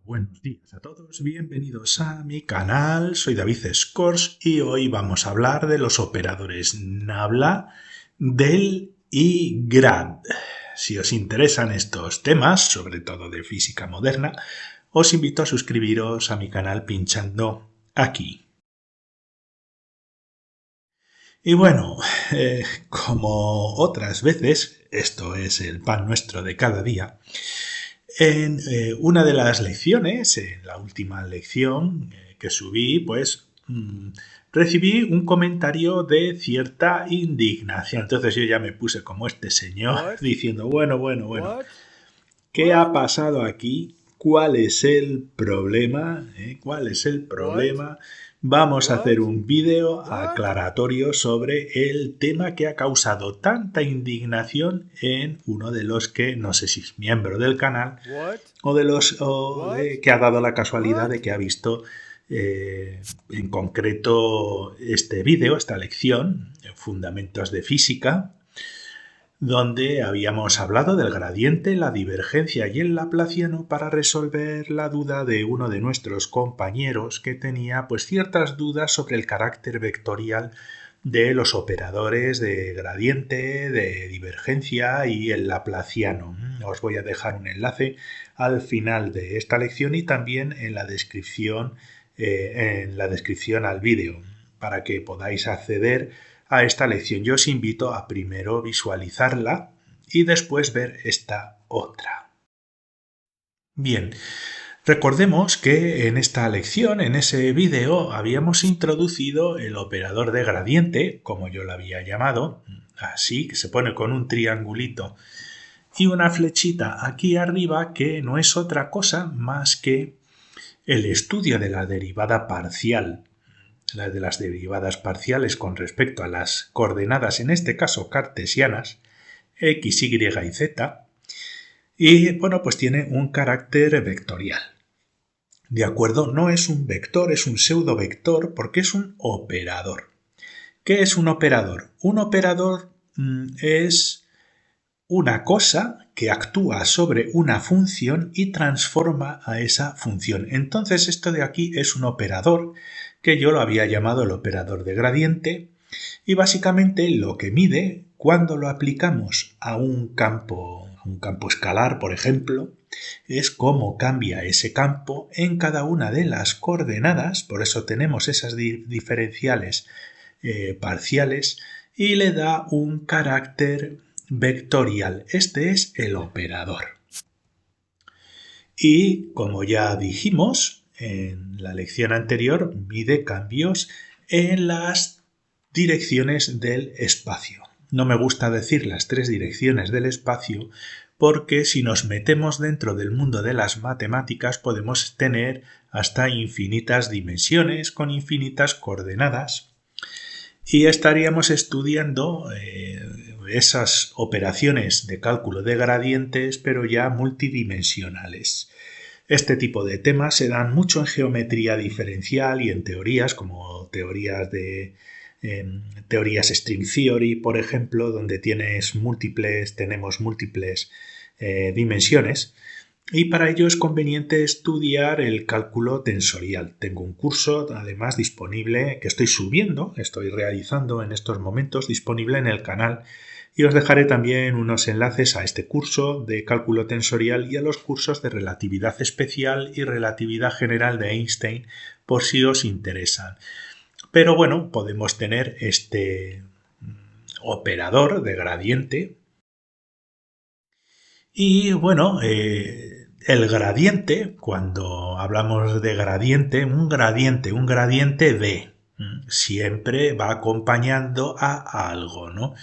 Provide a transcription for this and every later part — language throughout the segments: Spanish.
Buenos días a todos, bienvenidos a mi canal, soy David Scores y hoy vamos a hablar de los operadores Nabla, del y grad. Si os interesan estos temas, sobre todo de física moderna, os invito a suscribiros a mi canal pinchando aquí. Y bueno, como otras veces, esto es el pan nuestro de cada día. En una de las lecciones, en la última lección que subí, pues recibí un comentario de cierta indignación. Entonces yo ya me puse como este señor diciendo, bueno, ¿qué ha pasado aquí? ¿Cuál es el problema? ¿Cuál es el problema? Vamos a hacer un vídeo aclaratorio sobre el tema que ha causado tanta indignación en uno de los que, no sé si es miembro del canal, que ha dado la casualidad de que ha visto en concreto este vídeo, esta lección, Fundamentos de Física, donde habíamos hablado del gradiente, la divergencia y el laplaciano para resolver la duda de uno de nuestros compañeros que tenía pues ciertas dudas sobre el carácter vectorial de los operadores de gradiente, de divergencia y el laplaciano. Os voy a dejar un enlace al final de esta lección y también en la descripción al vídeo para que podáis acceder a esta lección. Yo os invito a primero visualizarla y después ver esta otra. Bien, recordemos que en esta lección, en ese vídeo, habíamos introducido el operador de gradiente, como yo lo había llamado, así, que se pone con un triangulito y una flechita aquí arriba que no es otra cosa más que el estudio de la derivada parcial, de las derivadas parciales con respecto a las coordenadas, en este caso cartesianas, x, y y z, y bueno, pues tiene un carácter vectorial. ¿De acuerdo? No es un vector, es un pseudovector porque es un operador. ¿Qué es un operador? Un operador es una cosa que actúa sobre una función y transforma a esa función. Entonces esto de aquí es un operador que yo lo había llamado el operador de gradiente y básicamente lo que mide cuando lo aplicamos a un campo escalar, por ejemplo, es cómo cambia ese campo en cada una de las coordenadas, por eso tenemos esas diferenciales parciales, y le da un carácter vectorial. Este es el operador. Y como ya dijimos en la lección anterior, mide cambios en las direcciones del espacio. No me gusta decir las tres direcciones del espacio porque si nos metemos dentro del mundo de las matemáticas podemos tener hasta infinitas dimensiones con infinitas coordenadas y estaríamos estudiando esas operaciones de cálculo de gradientes pero ya multidimensionales. Este tipo de temas se dan mucho en geometría diferencial y en teorías como teorías string theory, por ejemplo, donde tenemos múltiples dimensiones. Y para ello es conveniente estudiar el cálculo tensorial. Tengo un curso, además, disponible que estoy realizando en estos momentos, disponible en el canal. Y os dejaré también unos enlaces a este curso de cálculo tensorial y a los cursos de relatividad especial y relatividad general de Einstein, por si os interesan. Pero bueno, podemos tener este operador de gradiente y bueno, el gradiente, cuando hablamos de gradiente, un gradiente de, siempre va acompañando a algo, ¿no?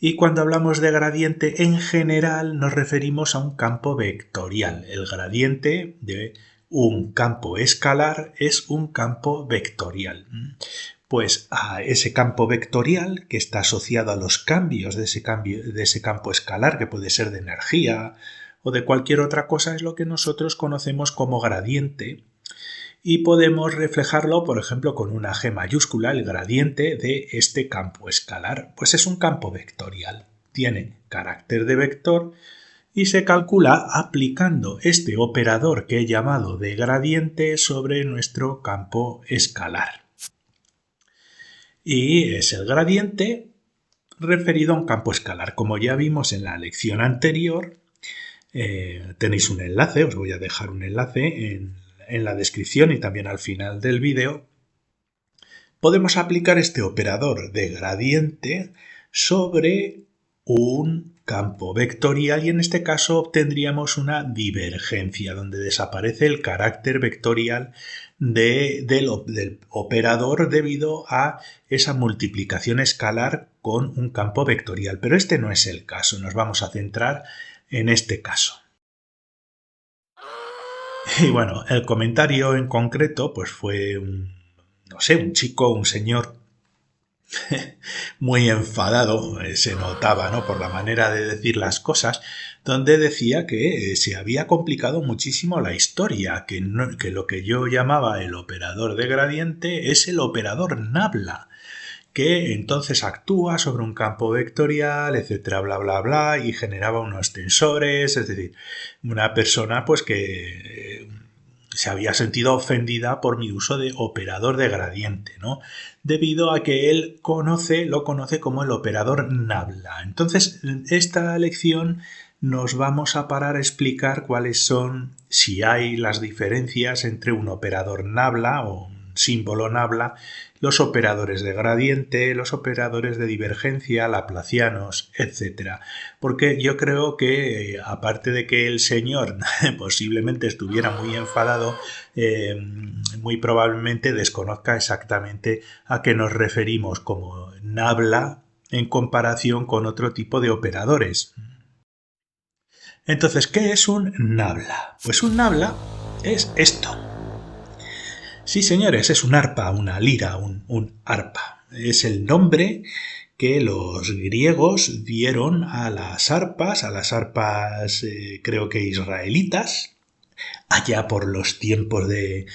Y cuando hablamos de gradiente, en general nos referimos a un campo vectorial. El gradiente de un campo escalar es un campo vectorial. Pues a ese campo vectorial que está asociado a los cambios de ese campo escalar, que puede ser de energía o de cualquier otra cosa, es lo que nosotros conocemos como gradiente y podemos reflejarlo, por ejemplo, con una G mayúscula, el gradiente de este campo escalar. Pues es un campo vectorial. Tiene carácter de vector y se calcula aplicando este operador que he llamado de gradiente sobre nuestro campo escalar. Y es el gradiente referido a un campo escalar. Como ya vimos en la lección anterior, tenéis un enlace, os voy a dejar un enlace en la descripción y también al final del vídeo. Podemos aplicar este operador de gradiente sobre un campo vectorial y en este caso obtendríamos una divergencia donde desaparece el carácter vectorial del operador debido a esa multiplicación escalar con un campo vectorial. Pero este no es el caso, nos vamos a centrar en este caso. Y bueno, el comentario en concreto pues fue un chico, un señor muy enfadado, se notaba, ¿no?, por la manera de decir las cosas, donde decía que se había complicado muchísimo la historia, que lo que yo llamaba el operador de gradiente es el operador Nabla, que entonces actúa sobre un campo vectorial, etcétera, bla, bla, bla, y generaba unos tensores, es decir, una persona pues que se había sentido ofendida por mi uso de operador de gradiente, ¿no?, debido a que él lo conoce como el operador Nabla. Entonces, en esta lección nos vamos a parar a explicar cuáles son, si hay las diferencias entre un operador Nabla o un símbolo Nabla, los operadores de gradiente, los operadores de divergencia, laplacianos, etc. Porque yo creo que, aparte de que el señor posiblemente estuviera muy enfadado, muy probablemente desconozca exactamente a qué nos referimos como Nabla en comparación con otro tipo de operadores. Entonces, ¿qué es un Nabla? Pues un Nabla es esto. Sí, señores, es un arpa, una lira, un arpa. Es el nombre que los griegos dieron a las arpas creo que israelitas, allá por los tiempos de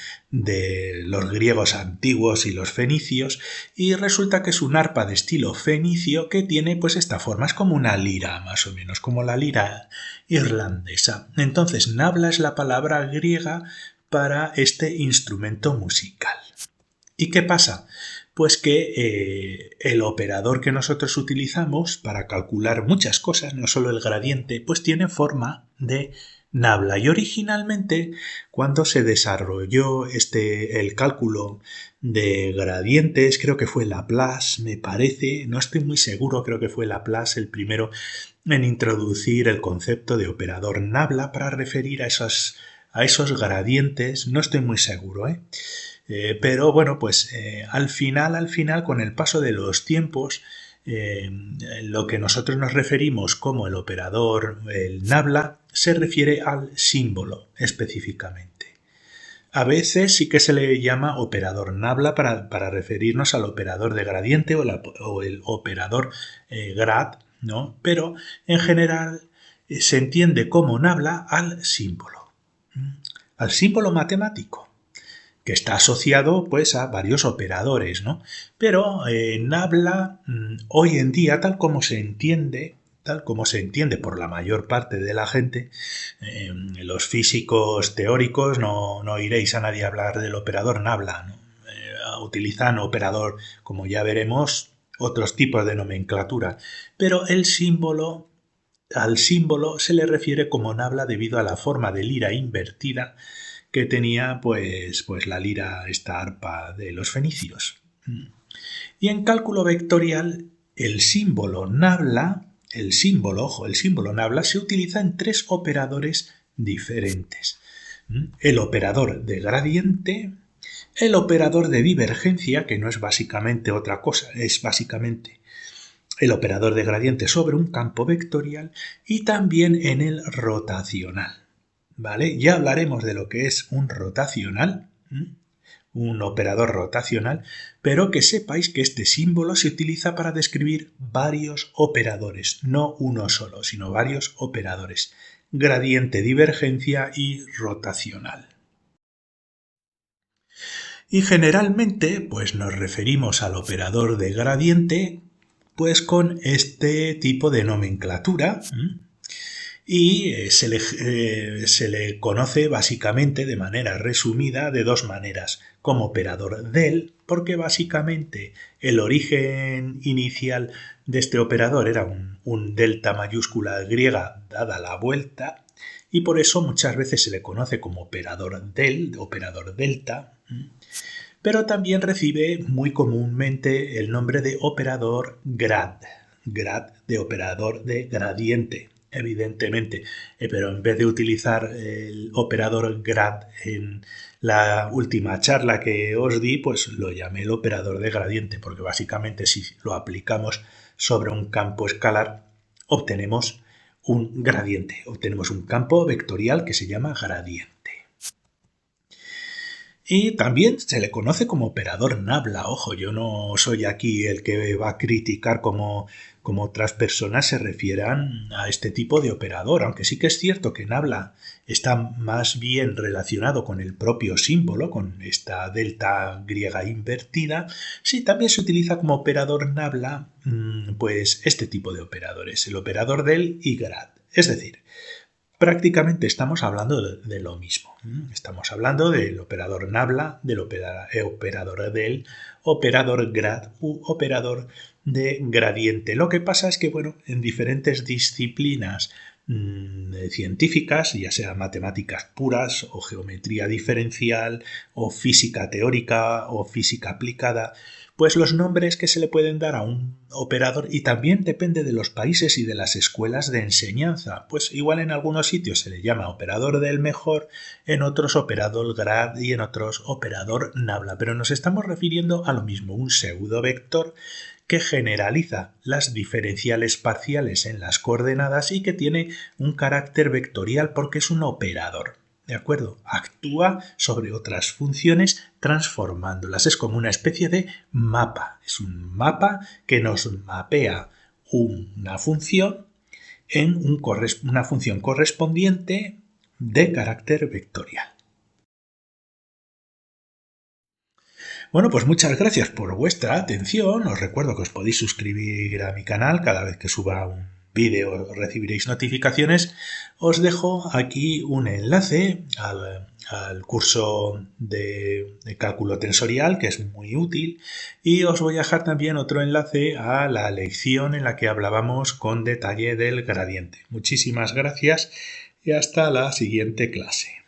los griegos antiguos y los fenicios, y resulta que es un arpa de estilo fenicio que tiene pues esta forma, es como una lira más o menos, como la lira irlandesa. Entonces, nabla es la palabra griega para este instrumento musical. ¿Y qué pasa? Pues que el operador que nosotros utilizamos para calcular muchas cosas, no solo el gradiente, pues tiene forma de nabla. Y originalmente, cuando se desarrolló el cálculo de gradientes, creo que fue Laplace, me parece, no estoy muy seguro, creo que fue Laplace el primero en introducir el concepto de operador nabla para referir a esos gradientes, no estoy muy seguro, pero bueno, pues al final, con el paso de los tiempos, lo que nosotros nos referimos como el operador, el nabla, se refiere al símbolo específicamente. A veces sí que se le llama operador nabla para referirnos al operador de gradiente o el operador grad, ¿no? Pero en general se entiende como nabla al símbolo matemático, que está asociado pues a varios operadores, ¿no? Pero nabla hoy en día, tal como se entiende por la mayor parte de la gente, los físicos teóricos no oiréis a nadie hablar del operador nabla, ¿no? Utilizan operador, como ya veremos, otros tipos de nomenclatura, pero al símbolo se le refiere como nabla debido a la forma de lira invertida que tenía pues la lira, esta arpa de los fenicios. Y en cálculo vectorial, el símbolo nabla se utiliza en tres operadores diferentes. El operador de gradiente, el operador de divergencia, que no es básicamente otra cosa, es básicamente el operador de gradiente sobre un campo vectorial, y también en el rotacional. ¿Vale? Ya hablaremos de lo que es un rotacional, un operador rotacional, pero que sepáis que este símbolo se utiliza para describir varios operadores, no uno solo, sino varios operadores: gradiente, divergencia y rotacional. Y generalmente pues nos referimos al operador de gradiente pues con este tipo de nomenclatura. y se le conoce básicamente de manera resumida de dos maneras, como operador del, porque básicamente el origen inicial de este operador era un delta mayúscula griega dada la vuelta, y por eso muchas veces se le conoce como operador del, operador delta, pero también recibe muy comúnmente el nombre de operador grad, grad de operador de gradiente, evidentemente, pero en vez de utilizar el operador grad en la última charla que os di, pues lo llamé el operador de gradiente, porque básicamente si lo aplicamos sobre un campo escalar, obtenemos un gradiente, obtenemos un campo vectorial que se llama gradiente. Y también se le conoce como operador nabla. Ojo, yo no soy aquí el que va a criticar como otras personas se refieran a este tipo de operador, aunque sí que es cierto que nabla está más bien relacionado con el propio símbolo, con esta delta griega invertida. Sí, también se utiliza como operador nabla pues este tipo de operadores, el operador del y grad. Es decir, prácticamente estamos hablando de lo mismo. Estamos hablando del operador nabla, del operador del, operador grad u operador de gradiente. Lo que pasa es que, bueno, en diferentes disciplinas científicas, ya sea matemáticas puras o geometría diferencial o física teórica o física aplicada, pues los nombres que se le pueden dar a un operador, y también depende de los países y de las escuelas de enseñanza, pues igual en algunos sitios se le llama operador del mejor, en otros operador grad y en otros operador nabla, pero nos estamos refiriendo a lo mismo, un pseudovector que generaliza las diferenciales parciales en las coordenadas y que tiene un carácter vectorial porque es un operador. ¿De acuerdo? Actúa sobre otras funciones transformándolas. Es como una especie de mapa. Es un mapa que nos mapea una función en una función correspondiente de carácter vectorial. Bueno, pues muchas gracias por vuestra atención. Os recuerdo que os podéis suscribir a mi canal cada vez que suba un vídeo, recibiréis notificaciones. Os dejo aquí un enlace al curso de cálculo tensorial, que es muy útil, y os voy a dejar también otro enlace a la lección en la que hablábamos con detalle del gradiente. Muchísimas gracias y hasta la siguiente clase.